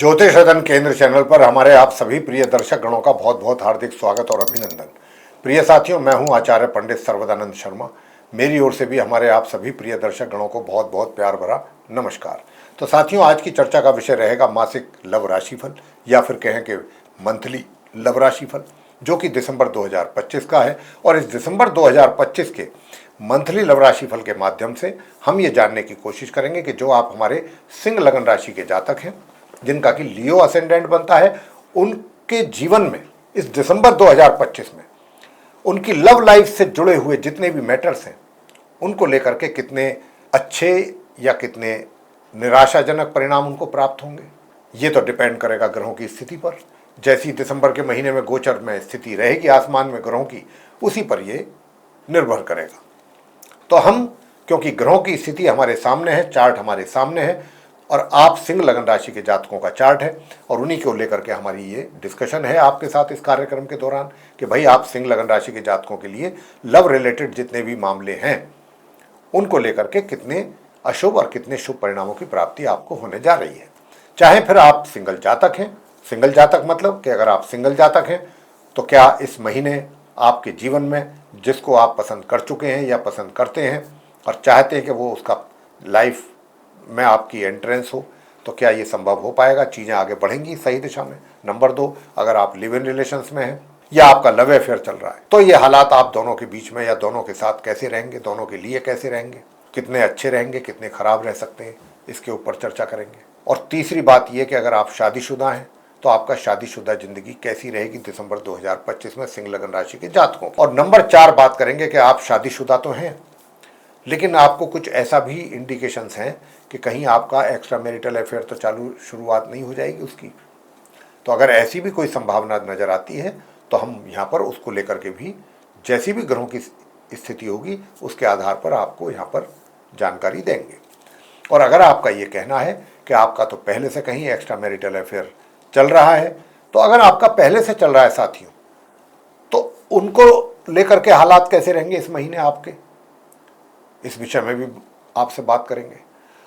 ज्योतिष सदन केंद्र चैनल पर हमारे आप सभी प्रिय दर्शक गणों का बहुत बहुत हार्दिक स्वागत और अभिनंदन। प्रिय साथियों, मैं हूं आचार्य पंडित सर्वदानंद शर्मा। मेरी ओर से भी हमारे आप सभी प्रिय दर्शक गणों को बहुत बहुत प्यार भरा नमस्कार। तो साथियों, आज की चर्चा का विषय रहेगा मासिक लव राशिफल या फिर कहें कि मंथली लव राशिफल, जो कि दिसंबर 2025 का है। और इस दिसंबर 2025 के मंथली लव राशिफल के माध्यम से हम ये जानने की कोशिश करेंगे कि जो आप हमारे सिंह लगन राशि के जातक हैं, जिनका कि लियो असेंडेंट बनता है, उनके जीवन में इस दिसंबर 2025 में उनकी लव लाइफ से जुड़े हुए जितने भी मैटर्स हैं, उनको लेकर के कितने अच्छे या कितने निराशाजनक परिणाम उनको प्राप्त होंगे, ये तो डिपेंड करेगा ग्रहों की स्थिति पर। जैसी दिसंबर के महीने में गोचर में स्थिति रहेगी आसमान में ग्रहों की, उसी पर ये निर्भर करेगा। तो हम, क्योंकि ग्रहों की स्थिति हमारे सामने है, चार्ट हमारे सामने है, और आप सिंह लगन राशि के जातकों का चार्ट है, और उन्हीं को लेकर के हमारी ये डिस्कशन है आपके साथ इस कार्यक्रम के दौरान कि भाई आप सिंह लगन राशि के जातकों के लिए लव रिलेटेड जितने भी मामले हैं, उनको लेकर के कितने अशुभ और कितने शुभ परिणामों की प्राप्ति आपको होने जा रही है। चाहे फिर आप सिंगल जातक हैं, सिंगल जातक मतलब कि अगर आप सिंगल जातक हैं तो क्या इस महीने आपके जीवन में जिसको आप पसंद कर चुके हैं या पसंद करते हैं और चाहते हैं कि वो उसका लाइफ में आपकी एंट्रेंस हो, तो क्या ये संभव हो पाएगा? चीज़ें आगे बढ़ेंगी सही दिशा में? नंबर 2, अगर आप लिव इन रिलेशंस में हैं या आपका लव अफेयर चल रहा है, तो ये हालात आप दोनों के बीच में या दोनों के साथ कैसे रहेंगे, दोनों के लिए कैसे रहेंगे, कितने अच्छे रहेंगे, कितने खराब रह सकते हैं, इसके ऊपर चर्चा करेंगे। और तीसरी बात यह कि अगर आप शादीशुदा हैं तो आपका शादीशुदा जिंदगी कैसी रहेगी दिसंबर 2025 में सिंह लगन राशि के जातकों। और नंबर 4 बात करेंगे कि आप शादीशुदा तो हैं, लेकिन आपको कुछ ऐसा भी इंडिकेशंस हैं कि कहीं आपका एक्स्ट्रा मैरिटल अफेयर तो शुरुआत नहीं हो जाएगी उसकी। तो अगर ऐसी भी कोई संभावना नज़र आती है तो हम यहाँ पर उसको लेकर के भी जैसी भी ग्रहों की स्थिति होगी उसके आधार पर आपको यहाँ पर जानकारी देंगे। और अगर आपका ये कहना है कि आपका तो पहले से कहीं एक्स्ट्रा मैरिटल अफेयर चल रहा है, तो अगर आपका पहले से चल रहा है साथियों, तो उनको लेकर के हालात कैसे रहेंगे इस महीने आपके, इस विषय में भी आपसे बात करेंगे।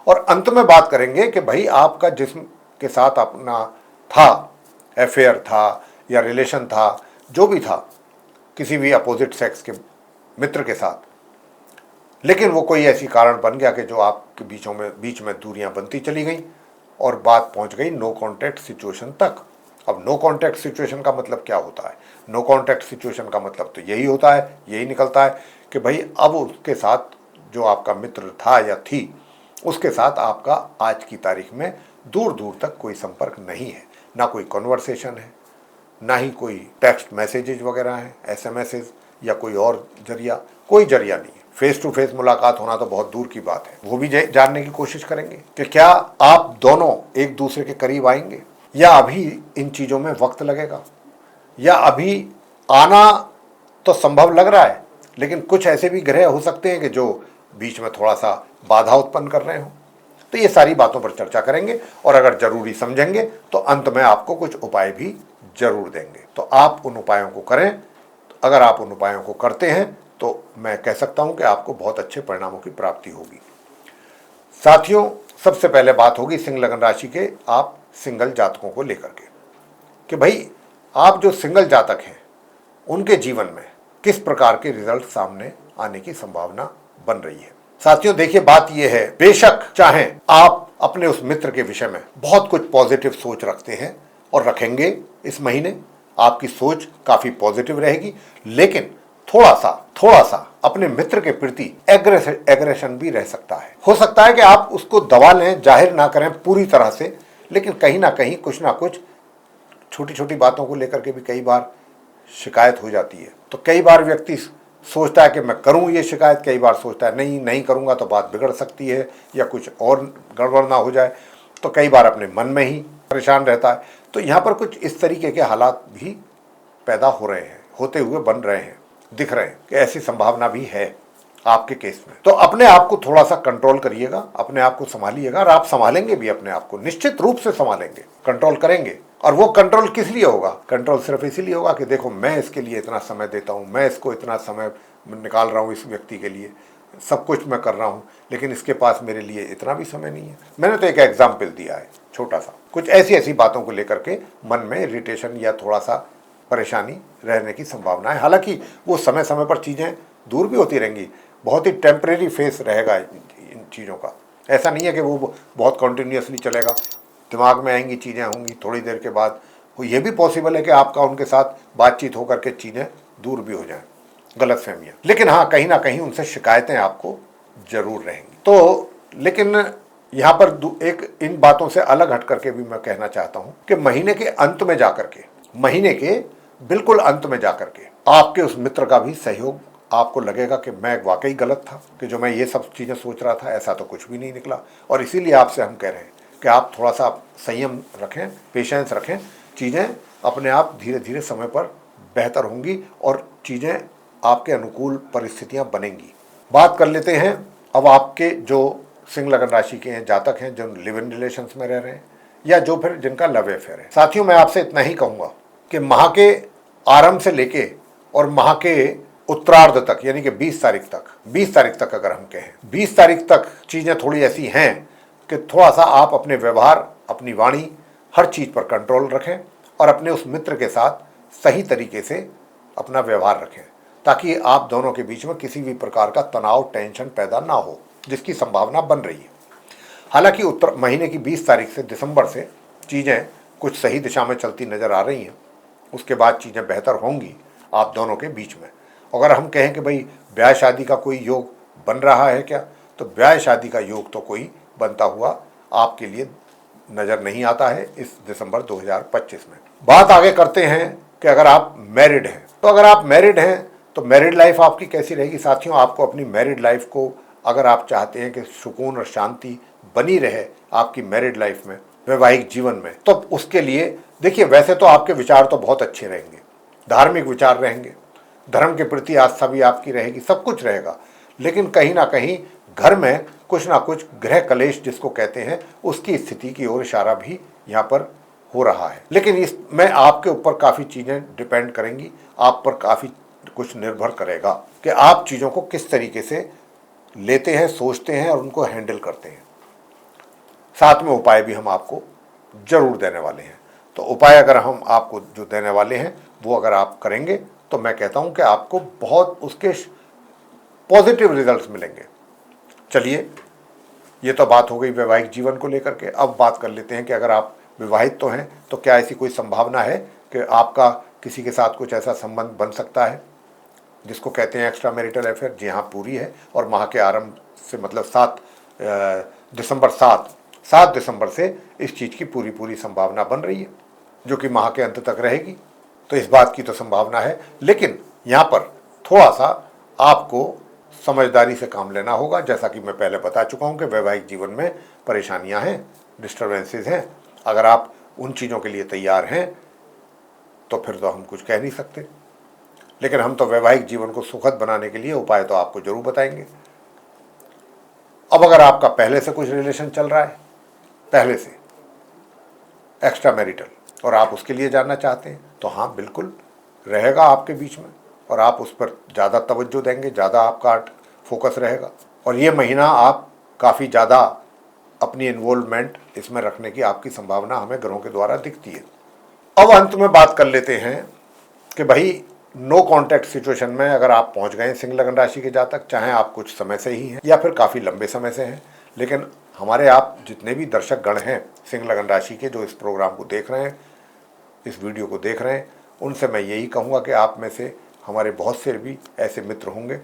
और अंत में बात करेंगे कि भाई आपका जिस्म के साथ अपना था, अफेयर था या रिलेशन था, जो भी था किसी भी अपोजिट सेक्स के मित्र के साथ, लेकिन वो कोई ऐसी कारण बन गया कि जो आपके बीच में दूरियां बनती चली गई और बात पहुंच गई नो कॉन्टैक्ट सिचुएशन तक। अब नो कॉन्टैक्ट सिचुएशन का मतलब क्या होता है? नो कॉन्टैक्ट सिचुएशन का मतलब तो यही होता है, यही निकलता है कि भाई अब उसके साथ जो आपका मित्र था या थी, उसके साथ आपका आज की तारीख में दूर दूर तक कोई संपर्क नहीं है, ना कोई कन्वर्सेशन है, ना ही कोई टेक्स्ट मैसेजेज वगैरह हैं, एसएमएसेज या कोई और जरिया, कोई जरिया नहीं है। फेस टू फेस मुलाकात होना तो बहुत दूर की बात है। वो भी जानने की कोशिश करेंगे कि क्या आप दोनों एक दूसरे के करीब आएंगे या अभी इन चीज़ों में वक्त लगेगा, या अभी आना तो संभव लग रहा है लेकिन कुछ ऐसे भी ग्रह हो सकते हैं कि जो बीच में थोड़ा सा बाधा उत्पन्न कर रहे हो। तो ये सारी बातों पर चर्चा करेंगे और अगर जरूरी समझेंगे तो अंत में आपको कुछ उपाय भी जरूर देंगे। तो आप उन उपायों को करें। अगर आप उन उपायों को करते हैं तो मैं कह सकता हूं कि आपको बहुत अच्छे परिणामों की प्राप्ति होगी। साथियों, सबसे पहले बात होगी सिंह लगन राशि के आप सिंगल जातकों को लेकर के कि भाई आप जो सिंगल जातक हैं उनके जीवन में किस प्रकार के रिजल्ट सामने आने की संभावना बन रही है। साथियों देखिए, बात यह है, बेशक चाहे आप अपने उस मित्र के विषय में बहुत कुछ पॉजिटिव सोच रखते हैं और रखेंगे, इस महीने आपकी सोच काफी पॉजिटिव रहेगी, लेकिन थोड़ा सा अपने मित्र के प्रति एग्रेशन भी रह सकता है। हो सकता है कि आप उसको दबा लें, जाहिर ना करें पूरी तरह से, लेकिन कहीं ना कहीं कुछ ना कुछ छोटी छोटी बातों को लेकर के भी कई बार शिकायत हो जाती है। तो कई बार व्यक्ति सोचता है कि मैं करूं ये शिकायत, कई बार सोचता है नहीं करूंगा तो बात बिगड़ सकती है या कुछ और गड़बड़ ना हो जाए, तो कई बार अपने मन में ही परेशान रहता है। तो यहाँ पर कुछ इस तरीके के हालात भी पैदा हो रहे हैं, होते हुए बन रहे हैं, दिख रहे हैं कि ऐसी संभावना भी है आपके केस में। तो अपने आप को थोड़ा सा कंट्रोल करिएगा, अपने आप को संभालिएगा, और आप संभालेंगे भी अपने आप को, निश्चित रूप से संभालेंगे, कंट्रोल करेंगे। और वो कंट्रोल किस लिए होगा? कंट्रोल सिर्फ इसीलिए होगा कि देखो मैं इसके लिए इतना समय देता हूँ, मैं इसको इतना समय निकाल रहा हूँ इस व्यक्ति के लिए, सब कुछ मैं कर रहा हूँ, लेकिन इसके पास मेरे लिए इतना भी समय नहीं है। मैंने तो एक एग्जाम्पल दिया है छोटा सा। कुछ ऐसी ऐसी बातों को लेकर के मन में इरिटेशन या थोड़ा सा परेशानी रहने की संभावना है। हालांकि वो समय समय पर चीज़ें दूर भी होती रहेंगी, बहुत ही टेम्परेरी फेस रहेगा इन चीज़ों का। ऐसा नहीं है कि वो बहुत कंटिन्यूसली चलेगा। दिमाग में आएंगी चीज़ें, होंगी, थोड़ी देर के बाद वो ये भी पॉसिबल है कि आपका उनके साथ बातचीत होकर के चीज़ें दूर भी हो जाएं, गलतफहमियां। लेकिन हाँ, कहीं ना कहीं उनसे शिकायतें आपको जरूर रहेंगी। तो लेकिन यहाँ पर एक इन बातों से अलग हट करके भी मैं कहना चाहता हूँ कि महीने के अंत में जाकर के, महीने के बिल्कुल अंत में जाकर के आपके उस मित्र का भी सहयोग आपको लगेगा कि मैं वाकई गलत था, कि जो मैं ये सब चीज़ें सोच रहा था ऐसा तो कुछ भी नहीं निकला। और इसीलिए आपसे हम कह रहे हैं कि आप थोड़ा सा संयम रखें, पेशेंस रखें। चीज़ें अपने आप धीरे धीरे समय पर बेहतर होंगी और चीज़ें आपके अनुकूल परिस्थितियां बनेंगी। बात कर लेते हैं अब आपके जो सिंह लगन राशि के हैं जातक हैं, जो लिव इन रिलेशंस में रह रहे हैं या जो फिर जिनका लव अफेयर है। साथियों, मैं आपसे इतना ही कहूँगा कि माह के आरंभ से लेके और माह के उत्तरार्ध तक, यानी कि 20 तारीख तक अगर हम कहें, 20 तारीख तक चीज़ें थोड़ी ऐसी हैं कि थोड़ा सा आप अपने व्यवहार, अपनी वाणी, हर चीज़ पर कंट्रोल रखें और अपने उस मित्र के साथ सही तरीके से अपना व्यवहार रखें, ताकि आप दोनों के बीच में किसी भी प्रकार का तनाव, टेंशन पैदा ना हो, जिसकी संभावना बन रही है। हालांकि उत्तर महीने की 20 तारीख से दिसंबर से चीज़ें कुछ सही दिशा में चलती नज़र आ रही हैं। उसके बाद चीज़ें बेहतर होंगी आप दोनों के बीच में। अगर हम कहें कि भाई ब्याह शादी का कोई योग बन रहा है क्या, तो ब्याह शादी का योग तो कोई बनता हुआ आपके लिए नज़र नहीं आता है इस दिसंबर 2025 में। बात आगे करते हैं कि अगर आप मैरिड हैं, तो अगर आप मैरिड हैं तो मैरिड लाइफ आपकी कैसी रहेगी। साथियों, आपको अपनी मैरिड लाइफ को, अगर आप चाहते हैं कि सुकून और शांति बनी रहे आपकी मैरिड लाइफ में, वैवाहिक जीवन में, तो उसके लिए देखिए, वैसे तो आपके विचार तो बहुत अच्छे रहेंगे, धार्मिक विचार रहेंगे, धर्म के प्रति आस्था भी आपकी रहेगी, सब कुछ रहेगा। लेकिन कहीं ना कहीं घर में कुछ ना कुछ गृह कलेश जिसको कहते हैं, उसकी स्थिति की ओर इशारा भी यहाँ पर हो रहा है। लेकिन इसमें आपके ऊपर काफ़ी चीज़ें डिपेंड करेंगी, आप पर काफ़ी कुछ निर्भर करेगा कि आप चीज़ों को किस तरीके से लेते हैं, सोचते हैं और उनको हैंडल करते हैं। साथ में उपाय भी हम आपको जरूर देने वाले हैं। तो उपाय अगर हम आपको जो देने वाले हैं वो अगर आप करेंगे तो मैं कहता हूं कि आपको बहुत उसके पॉजिटिव रिजल्ट्स मिलेंगे। चलिए, ये तो बात हो गई वैवाहिक जीवन को लेकर के। अब बात कर लेते हैं कि अगर आप विवाहित तो हैं तो क्या ऐसी कोई संभावना है कि आपका किसी के साथ कुछ ऐसा संबंध बन सकता है जिसको कहते हैं एक्स्ट्रा मैरिटल अफेयर। जी हाँ, पूरी है। और माह के आरंभ से मतलब 7 दिसंबर से इस चीज़ की पूरी संभावना बन रही है, जो कि माह के अंत तक रहेगी। तो इस बात की तो संभावना है, लेकिन यहाँ पर थोड़ा सा आपको समझदारी से काम लेना होगा। जैसा कि मैं पहले बता चुका हूँ कि वैवाहिक जीवन में परेशानियाँ हैं, डिस्टर्बेंसेस हैं। अगर आप उन चीज़ों के लिए तैयार हैं तो फिर तो हम कुछ कह नहीं सकते, लेकिन हम तो वैवाहिक जीवन को सुखद बनाने के लिए उपाय तो आपको जरूर बताएंगे। अब अगर आपका पहले से कुछ रिलेशन चल रहा है, पहले से एक्स्ट्रा मैरिटल, और आप उसके लिए जानना चाहते हैं, तो हाँ, बिल्कुल रहेगा आपके बीच में और आप उस पर ज़्यादा तवज्जो देंगे, ज़्यादा आपका फोकस रहेगा। और ये महीना आप काफ़ी ज़्यादा अपनी इन्वॉल्वमेंट इसमें रखने की आपकी संभावना हमें ग्रहों के द्वारा दिखती है। अब अंत में बात कर लेते हैं कि भाई नो कॉन्टैक्ट सिचुएशन में अगर आप पहुंच गए सिंह लगन राशि के जातक, चाहे आप कुछ समय से ही हैं या फिर काफ़ी लंबे समय से हैं, लेकिन हमारे आप जितने भी दर्शक गण हैं सिंह लगन राशि के जो इस प्रोग्राम को देख रहे हैं, इस वीडियो को देख रहे हैं, उनसे मैं यही कहूँगा कि आप में से हमारे बहुत से भी ऐसे मित्र होंगे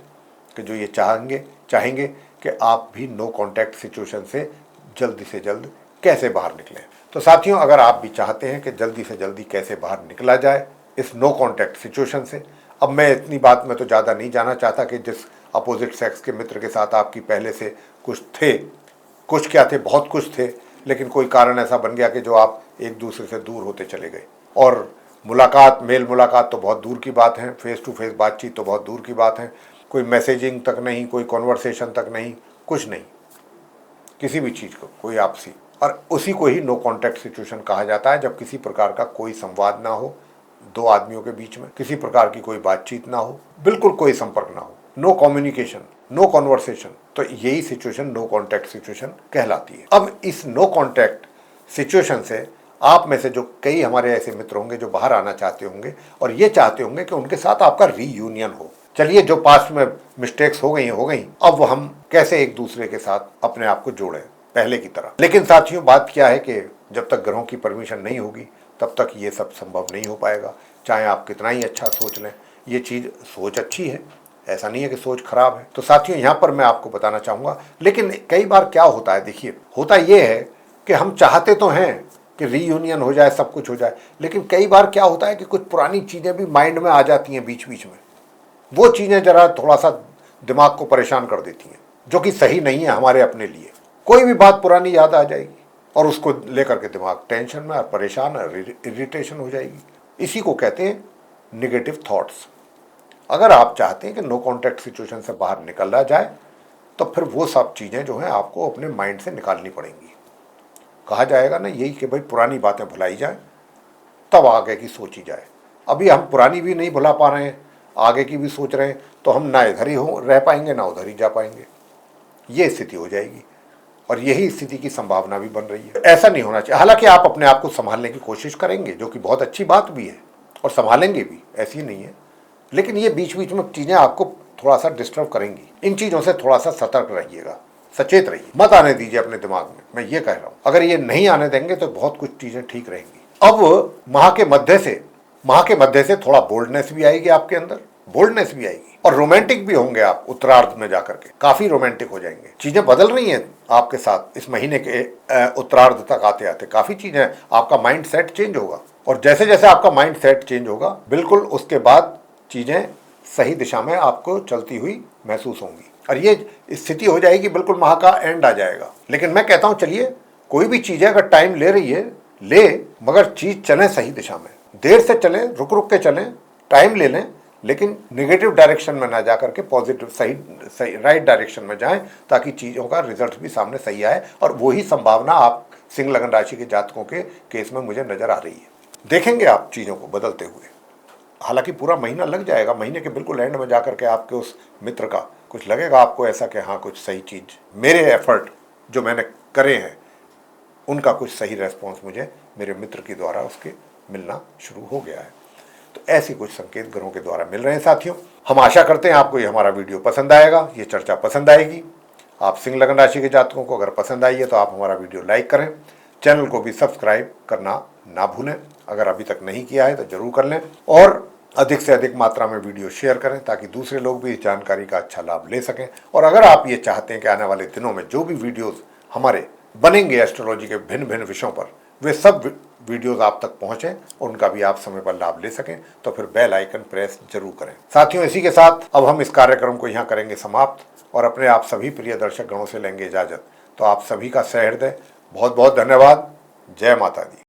कि जो ये चाहेंगे कि आप भी नो कॉन्टैक्ट सिचुएशन से जल्द कैसे बाहर निकलें। तो साथियों, अगर आप भी चाहते हैं कि जल्दी से जल्दी कैसे बाहर निकला जाए इस नो कॉन्टैक्ट सिचुएशन से, अब मैं इतनी बात में तो ज़्यादा नहीं जाना चाहता कि जिस अपोजिट सेक्स के मित्र के साथ आपकी पहले से कुछ थे, कुछ क्या थे, बहुत कुछ थे, लेकिन कोई कारण ऐसा बन गया कि जो आप एक दूसरे से दूर होते चले गए। और मेल मुलाकात तो बहुत दूर की बात है, फेस टू फेस बातचीत तो बहुत दूर की बात है, कोई मैसेजिंग तक नहीं, कोई कॉन्वर्सेशन तक नहीं, कुछ नहीं, किसी भी चीज़ को कोई आपसी, और उसी को ही नो कॉन्टैक्ट सिचुएशन कहा जाता है, जब किसी प्रकार का कोई संवाद ना हो दो आदमियों के बीच में, किसी प्रकार की कोई बातचीत ना हो, बिल्कुल कोई संपर्क ना हो। नो कम्युनिकेशन, नो कॉन्वर्सेशन, तो यही सिचुएशन नो कॉन्टैक्ट सिचुएशन कहलाती है। अब इस नो कॉन्टैक्ट सिचुएशन से आप में से जो कई हमारे ऐसे मित्र होंगे जो बाहर आना चाहते होंगे और ये चाहते होंगे कि उनके साथ आपका रीयूनियन हो। चलिए, जो पास्ट में मिस्टेक्स हो गई, अब हम कैसे एक दूसरे के साथ अपने आप को जोड़ें पहले की तरह। लेकिन साथियों, बात क्या है कि जब तक ग्रहों की परमिशन नहीं होगी तब तक ये सब संभव नहीं हो पाएगा। चाहे आप कितना ही अच्छा सोच लें, ये चीज़ सोच अच्छी है, ऐसा नहीं है कि सोच खराब है। तो साथियों, यहाँ पर मैं आपको बताना चाहूँगा, लेकिन कई बार क्या होता है, देखिए, होता ये है कि हम चाहते तो हैं कि रीयूनियन हो जाए, सब कुछ हो जाए, लेकिन कई बार क्या होता है कि कुछ पुरानी चीज़ें भी माइंड में आ जाती हैं बीच बीच में। वो चीज़ें ज़रा थोड़ा सा दिमाग को परेशान कर देती हैं, जो कि सही नहीं है हमारे अपने लिए। कोई भी बात पुरानी याद आ जाएगी और उसको लेकर के दिमाग टेंशन में और परेशान और इरिटेशन हो जाएगी। इसी को कहते हैं निगेटिव थॉट्स। अगर आप चाहते हैं कि नो कॉन्टैक्ट सिचुएशन से बाहर निकला जाए तो फिर वो सब चीज़ें जो हैं आपको अपने माइंड से निकालनी पड़ेंगी। कहा जाएगा ना यही कि भाई पुरानी बातें भुलाई जाए तब आगे की सोची जाए। अभी हम पुरानी भी नहीं भुला पा रहे हैं, आगे की भी सोच रहे हैं, तो हम ना इधर ही रह पाएंगे ना उधर ही जा पाएंगे। ये स्थिति हो जाएगी और यही स्थिति की संभावना भी बन रही है। ऐसा नहीं होना चाहिए। हालांकि आप अपने आप को संभालने की कोशिश करेंगे, जो कि बहुत अच्छी बात भी है, और संभालेंगे भी, ऐसी नहीं है, लेकिन ये बीच बीच में चीज़ें आपको थोड़ा सा डिस्टर्ब करेंगी। इन चीज़ों से थोड़ा सा सतर्क रहिएगा, सचेत रहिए, मत आने दीजिए अपने दिमाग में, मैं ये कह रहा हूँ। अगर ये नहीं आने देंगे तो बहुत कुछ चीज़ें ठीक रहेंगी। अब माह के मध्य से थोड़ा बोल्डनेस भी आएगी आपके अंदर, बोल्डनेस भी आएगी, और रोमांटिक भी होंगे आप। उत्तरार्ध में जाकर के काफी रोमांटिक हो जाएंगे। चीजें बदल रही हैं आपके साथ इस महीने के उत्तरार्ध तक आते आते काफी चीजें, आपका माइंड सेट चेंज होगा, और जैसे जैसे आपका माइंड सेट चेंज होगा, बिल्कुल उसके बाद चीजें सही दिशा में आपको चलती हुई महसूस होंगी, और ये स्थिति हो जाएगी, बिल्कुल माह का एंड आ जाएगा। लेकिन मैं कहता हूं, चलिए, कोई भी चीजें अगर टाइम ले रही है ले, मगर चीज चले सही दिशा में, देर से चले, रुक रुक के चलें, टाइम ले लें, लेकिन नेगेटिव डायरेक्शन में ना जाकर के पॉजिटिव सही राइट डायरेक्शन में जाएं, ताकि चीज़ों का रिजल्ट भी सामने सही आए। और वही संभावना आप सिंह लगन राशि के जातकों के केस में मुझे नजर आ रही है। देखेंगे आप चीज़ों को बदलते हुए। हालांकि पूरा महीना लग जाएगा, महीने के बिल्कुल एंड में जाकर के आपके उस मित्र का कुछ लगेगा आपको ऐसा कि हाँ, कुछ सही चीज़, मेरे एफर्ट जो मैंने करे हैं उनका कुछ सही रेस्पॉन्स मुझे मेरे मित्र के द्वारा उसके मिलना शुरू हो गया है। तो ऐसी कुछ संकेत ग्रहों के द्वारा मिल रहे हैं साथियों। हम आशा करते हैं आपको ये हमारा वीडियो पसंद आएगा, ये चर्चा पसंद आएगी। आप सिंह लगन राशि के जातकों को अगर पसंद आई है तो आप हमारा वीडियो लाइक करें, चैनल को भी सब्सक्राइब करना ना भूलें, अगर अभी तक नहीं किया है तो जरूर कर लें, और अधिक से अधिक मात्रा में वीडियो शेयर करें ताकि दूसरे लोग भी इस जानकारी का अच्छा लाभ ले सकें। और अगर आप ये चाहते हैं कि आने वाले दिनों में जो भी वीडियोज़ हमारे बनेंगे एस्ट्रोलॉजी के भिन्न भिन्न विषयों पर, वे सब वीडियोस आप तक पहुंचें और उनका भी आप समय पर लाभ ले सकें, तो फिर बेल आइकन प्रेस जरूर करें। साथियों, इसी के साथ अब हम इस कार्यक्रम को यहाँ करेंगे समाप्त, और अपने आप सभी प्रिय दर्शक गणों से लेंगे इजाजत। तो आप सभी का सहृदय बहुत बहुत धन्यवाद। जय माता दी।